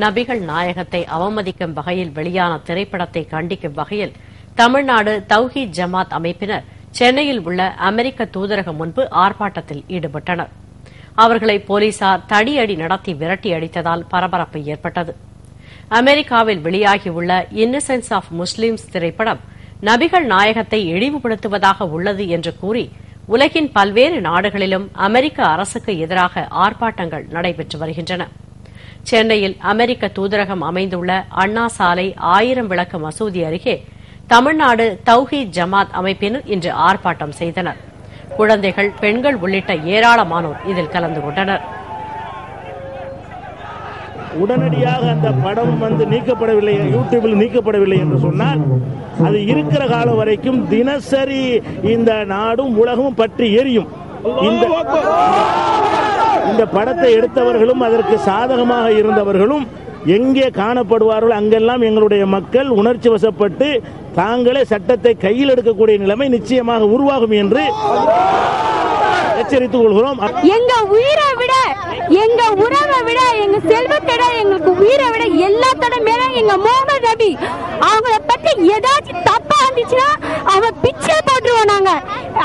நபிகள் நாயகத்தை அவமதிக்கும் வகையில் வெளியான திரைப்படத்தை கண்டிக்கும் வகையில் தமிழ்நாடு தவ்ஹீத் ஜமாத் அமைப்பினர் சென்னையில் உள்ள அமெரிக்க தூதரகம் முன்பு ஆர்ப்பாட்டத்தில் ஈடுபட்டனர். அவர்களை போலீசார் தடியடி நடத்தி விரட்டி அடித்ததால் பரபரப்பு ஏற்பட்டது. அமெரிக்காவில் வெளியாகியுள்ள இன்னசென்ஸ் ஆஃப் முஸ்லிம்ஸ் திரைப்படம் நபிகள் நாயகத்தை இழிவுபடுத்துவதாக உள்ளது என்று கூறி உலகின் பல்வேறு நாடுகளிலும் அமெரிக்க அரசுக்கு எதிராக ஆர்ப்பாட்டங்கள் நடைபெற்று வருகின்றன. சென்னையில் அமெரிக்க தூதரகம் அமைந்துள்ள அண்ணா சாலை 1000 விளக்கு மசூதி அருகே தமிழ்நாடு தவ்ஹீத் ஜமாத் அமைப்பினர் இன்று ஆர்ப்பாட்டம் செய்தனர். குழந்தைகள், பெண்கள் உள்ளிட்ட ஏராளமானோர் இதில் கலந்து கொண்டனர். உடனடியாக அந்த படம் நீக்கப்படவில்லை, யூடியூபில் நீக்கப்படவில்லை என்று சொன்னால் அது இருக்கிற காலம் வரைக்கும் தினசரி இந்த நாடும் உலகமும் பற்றி எரியும். இந்த படத்தை எடுத்தவர்களும் அதற்கு சாதகமாக இருந்தவர்களும் எங்கே காணப்படுவார்கள் அங்கெல்லாம் எங்களுடைய மக்கள் உணர்ச்சி வசப்பட்டு தாங்களே சட்டத்தை கையில் எடுக்கக்கூடிய நிலைமை நிச்சயமாக உருவாகும் என்று எச்சரித்துக் கொள்கிறோம். எங்க உயிரை விட, எங்க உறவை விட, எங்க செல்வத்தை விட, எங்களுக்கு உயிரை விட எல்லாத்தோட மேல எங்க முகமது நபி அவங்கள பத்தி ஏதாச்சும் தப்பா இருந்துச்சுன்னா அவன் பிச்சை போட்டுருவோம் நாங்க.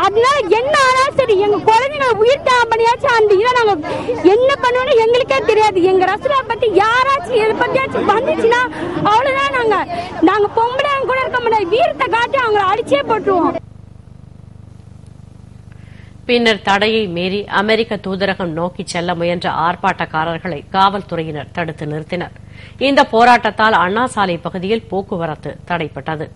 அதனால என்ன ஆனாலும் சரி எங்க குழந்தைங்களை உயிர் தான் பண்ணியாச்சும் அந்த இதை நாங்க என்ன பண்ணுவோம்னு எங்களுக்கே தெரியாது. எங்க ரசூலை பத்தி யாராச்சும் எதை பத்தியாச்சும் வந்துச்சுன்னா அவ்வளவுதான். நாங்க பொம்பளை கூட இருக்க முடியாது, வீரத்தை காட்டி அவங்களை அடிச்சே போட்டுருவோம். பின்னர் தடையை மீறி அமெரிக்க தூதரகம் நோக்கி செல்ல முயன்ற ஆர்ப்பாட்டக்காரர்களை காவல்துறையினர் தடுத்து நிறுத்தினர். இந்த போராட்டத்தால் அண்ணா சாலை பகுதியில் போக்குவரத்து தடைப்பட்டது.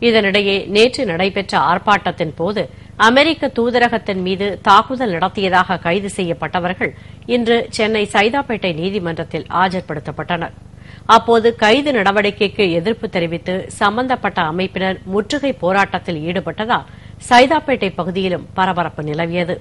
இதனிடையே நேற்று நடைபெற்ற ஆர்ப்பாட்டத்தின் போது அமெரிக்க தூதரகத்தின் மீது தாக்குதல் நடத்தியதாக கைது செய்யப்பட்டவர்கள் இன்று சென்னை சைதாப்பேட்டை நீதிமன்றத்தில் ஆஜர்படுத்தப்பட்டனர். அப்போது கைது நடவடிக்கைக்கு எதிர்ப்பு தெரிவித்து சம்பந்தப்பட்ட அமைப்பினர் முற்றுகை போராட்டத்தில் ஈடுபட்டதால் சைதாப்பேட்டை பகுதியிலும் பரபரப்பு நிலவியது.